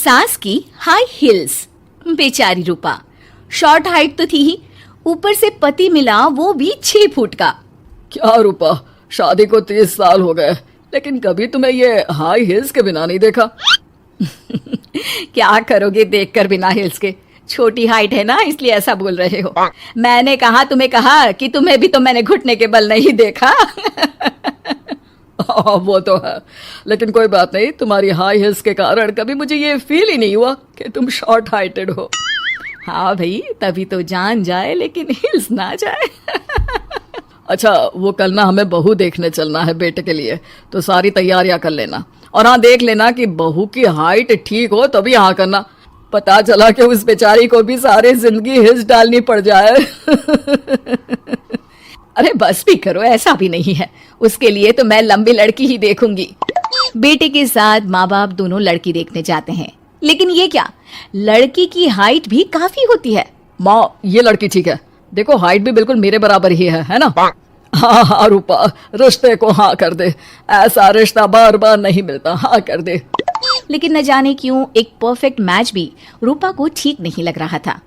सास की high heels. बेचारी रूपा, शॉर्ट हाइट तो थी ही, ऊपर से पति मिला वो भी 6 फुट का। क्या रूपा, शादी को 30 साल हो गए, लेकिन कभी तुम्हें ये हाई हील्स के बिना नहीं देखा। क्या करोगे देखकर बिना हिल्स के? छोटी हाइट है ना, इसलिए ऐसा बोल रहे हो। मैंने कहा तुम्हें कहा कि तुम्हें भी तो मैंने घुटने के बल नहीं देखा। वो तो है, लेकिन कोई बात नहीं, तुम्हारी हाई हील्स के कारण कभी मुझे ये फील ही नहीं हुआ कि तुम शॉर्ट हाइटेड हो। हाँ भाई, तभी तो जान जाए लेकिन हिल्स ना जाए। अच्छा, वो कल ना हमें बहू देखने चलना है बेटे के लिए, तो सारी तैयारियां कर लेना। और हाँ, देख लेना कि बहू की हाइट ठीक हो तभी हाँ करना। पता चला कि उस बेचारी को भी सारी जिंदगी हिल्स डालनी पड़ जाए। अरे बस भी करो, ऐसा भी नहीं है। उसके लिए तो मैं लंबी लड़की ही देखूंगी। बेटे के साथ माँ बाप दोनों लड़की देखने जाते हैं, लेकिन ये क्या, लड़की की हाइट भी काफी होती है। माँ, ये लड़की ठीक है, देखो हाइट भी बिल्कुल मेरे बराबर ही है ना? हाँ हाँ रूपा, रिश्ते को हाँ कर दे, ऐसा रिश्ता बार बार नहीं मिलता, हाँ कर दे। लेकिन न जाने क्यों एक परफेक्ट मैच भी रूपा को ठीक नहीं लग रहा था।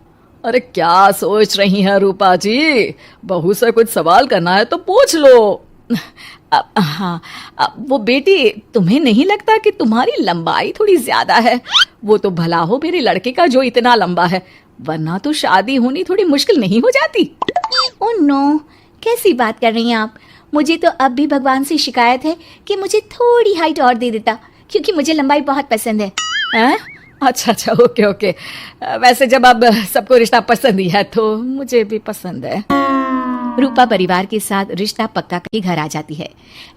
अरे क्या सोच रही हैं रूपा जी, बहू से कुछ सवाल करना है तो पूछ लो। हाँ, वो बेटी, तुम्हें नहीं लगता कि तुम्हारी लंबाई थोड़ी ज्यादा है? वो तो भला हो मेरे लड़के का जो इतना लंबा है, वरना तो शादी होनी थोड़ी मुश्किल नहीं हो जाती। ओह नो, कैसी बात कर रही हैं आप? मुझे तो अब भी भगवान से शिकायत है कि मुझे थोड़ी हाइट और दे देता, क्योंकि मुझे लंबाई बहुत पसंद है। हैं? अच्छा, ओके। वैसे जब अब सबको रिश्ता पसंद ही है तो मुझे भी पसंद है। रूपा परिवार के साथ रिश्ता पक्का करके घर आ जाती है,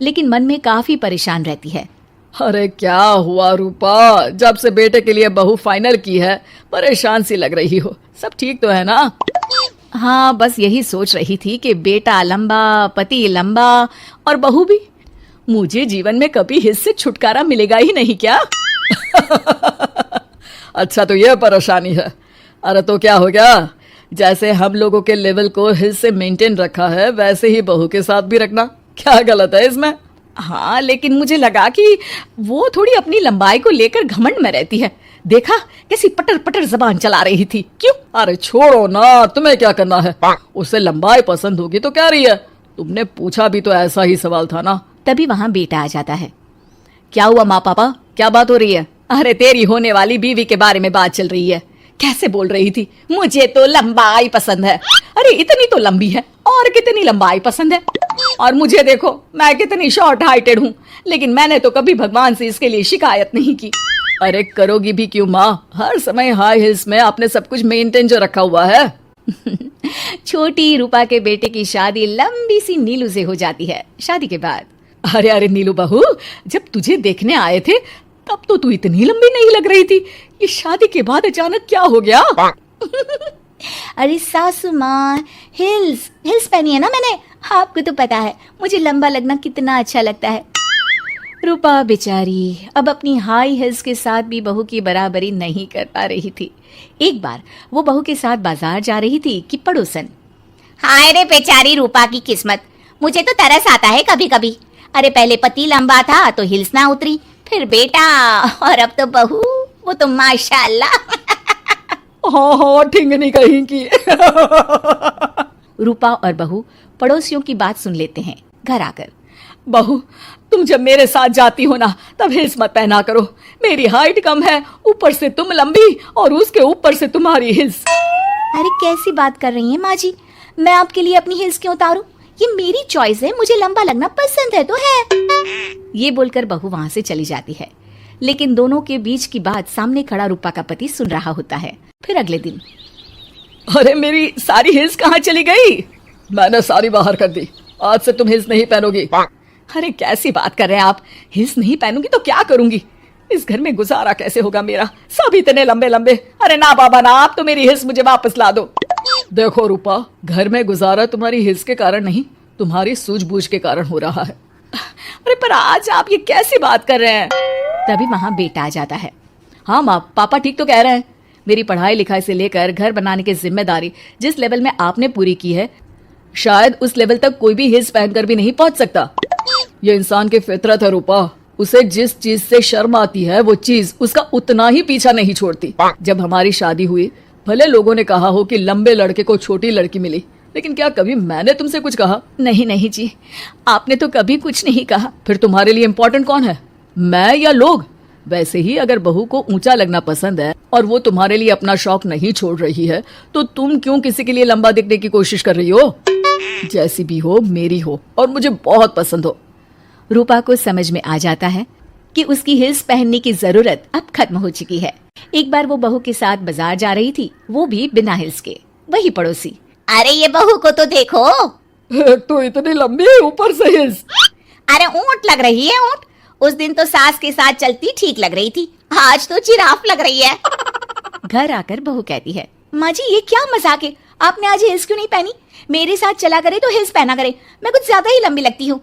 लेकिन मन में काफी परेशान रहती है। अरे क्या हुआ रूपा, जब से बेटे के लिए बहू फाइनल की है परेशान सी लग रही हो, सब ठीक तो है ना? हाँ, बस यही सोच रही थी कि बेटा लंबा, पति लंबा और बहू भी। मुझे जीवन में कभी हिस्से छुटकारा मिलेगा ही नहीं क्या? अच्छा, तो ये परेशानी है। अरे तो क्या हो गया, जैसे हम लोगों के लेवल को हिस्से मेंटेन रखा है वैसे ही बहू के साथ भी रखना, क्या गलत है इसमें? हाँ, लेकिन मुझे लगा कि वो थोड़ी अपनी लंबाई को लेकर घमंड में रहती है। देखा कैसी पटर पटर जबान चला रही थी। क्यों? अरे छोड़ो ना, तुम्हें क्या करना है? उसे लंबाई पसंद होगी तो क्या रही है, तुमने पूछा भी तो ऐसा ही सवाल था ना। तभी वहां बेटा आ जाता है। क्या हुआ माँ पापा, क्या बात हो रही है? अरे तेरी होने वाली बीवी के बारे में बात चल रही है। कैसे बोल रही थी, मुझे तो लंबाई पसंद है। अरे इतनी तो लंबी है, और कितनी लंबाई पसंद है? और मुझे देखो, मैं कितनी शॉर्ट हाइटेड हूँ, लेकिन मैंने तो कभी भगवान से इसके लिए शिकायत नहीं की। अरे करोगी भी क्यों माँ, हर समय हाई हिल्स में आपने सब कुछ मेंटेन जो रखा हुआ है। छोटी रूपा के बेटे की शादी लंबी सी नीलू से हो जाती है। शादी के बाद, अरे नीलू बहू, जब तुझे देखने आए थे तब तो तू इतनी लंबी नहीं लग रही थी, ये शादी के बाद अचानक क्या हो गया? अरे सासू माँ, हिल्स पहनी है ना मैंने, आपको तो पता है मुझे लंबा लगना कितना अच्छा लगता है। रूपा बेचारी अब अपनी हाई हिल्स के साथ भी बहू की बराबरी नहीं कर पा रही थी। एक बार वो बहू के साथ बाजार जा रही थी कि पड़ोसन, हाय रे बेचारी रूपा की किस्मत, मुझे तो तरस आता है कभी कभी। अरे पहले पति लंबा था तो हिल्स ना उतरी, फिर बेटा, और अब तो बहू, वो तो माशाल्लाह। हाँ, ठिंगनी कहीं की। रूपा और बहू पड़ोसियों की बात सुन लेते हैं। घर आकर, बहू, तुम जब मेरे साथ जाती हो ना तब हिल्स मत पहना करो, मेरी हाइट कम है, ऊपर से तुम लंबी और उसके ऊपर से तुम्हारी हिल्स। अरे कैसी बात कर रही हैं माँ जी, मैं आपके लिए अपनी हिल्स क्यों उतारूं? ये मेरी चॉइस है, मुझे लंबा लगना पसंद है तो है। ये बोलकर बहू वहां से चली जाती है, लेकिन दोनों के बीच की बात सामने खड़ा रूपा का पति सुन रहा होता है। फिर अगले दिन, अरे मेरी सारी हिल्स कहाँ चली गई? मैंने सारी बाहर कर दी, आज से तुम हिल्स नहीं पहनोगी। अरे कैसी बात कर रहे हैं आप, हिल्स नहीं पहनूंगी तो क्या करूंगी? इस घर में गुजारा कैसे होगा मेरा, सब इतने लंबे लंबे। अरे ना बाबा ना, आप तो मेरी हिल्स मुझे वापस ला दो। देखो रूपा, घर में गुजारा तुम्हारी हिल्स के कारण नहीं, तुम्हारी सूझबूझ के कारण हो रहा है। अरे पर आज आप ये कैसी बात कर रहे हैं? तभी वहां बेटा आ जाता है। हाँ माँ, पापा ठीक तो कह रहे हैं, मेरी पढ़ाई लिखाई से लेकर घर बनाने की जिम्मेदारी जिस लेवल में आपने पूरी की है, शायद उस लेवल तक कोई भी हिल्स पहनकर भी नहीं पहुंच सकता। ये इंसान की फितरत है रूपा, उसे जिस चीज से शर्म आती है वो चीज उसका उतना ही पीछा नहीं छोड़ती। जब हमारी शादी हुई, भले लोगों ने कहा हो कि लंबे लड़के को छोटी लड़की मिली, लेकिन क्या कभी मैंने तुमसे कुछ कहा? नहीं नहीं जी, आपने तो कभी कुछ नहीं कहा। फिर तुम्हारे लिए इम्पोर्टेंट कौन है, मैं या लोग? वैसे ही अगर बहू को ऊंचा लगना पसंद है और वो तुम्हारे लिए अपना शौक नहीं छोड़ रही है, तो तुम क्यों किसी के लिए लंबा दिखने की कोशिश कर रही हो? जैसी भी हो, मेरी हो और मुझे बहुत पसंद हो। रूपा को समझ में आ जाता है कि उसकी हिल्स पहनने की जरूरत अब खत्म हो चुकी है। एक बार वो बहू के साथ बाजार जा रही थी, वो भी बिना हिल्स के। वही पड़ोसी, अरे ये बहू को तो देखो, तो इतनी लंबी है, ऊपर से हिल्स। अरे ऊंट लग रही है ऊंट। उस दिन तो सास के साथ चलती ठीक लग रही थी, आज तो जिराफ लग रही है। घर आकर बहू कहती है, माँ जी ये क्या मजाक है, आपने आज हिल्स क्यों नहीं पहनी? मेरे साथ चला करे तो हिल्स पहना करे, मैं कुछ ज्यादा ही लंबी लगती हूँ।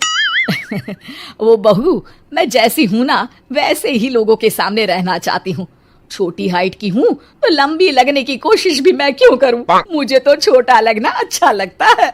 वो बहू, मैं जैसी हूं ना वैसे ही लोगों के सामने रहना चाहती हूँ। छोटी हाइट की हूँ तो लंबी लगने की कोशिश भी मैं क्यों करूँ? मुझे तो छोटा लगना अच्छा लगता है।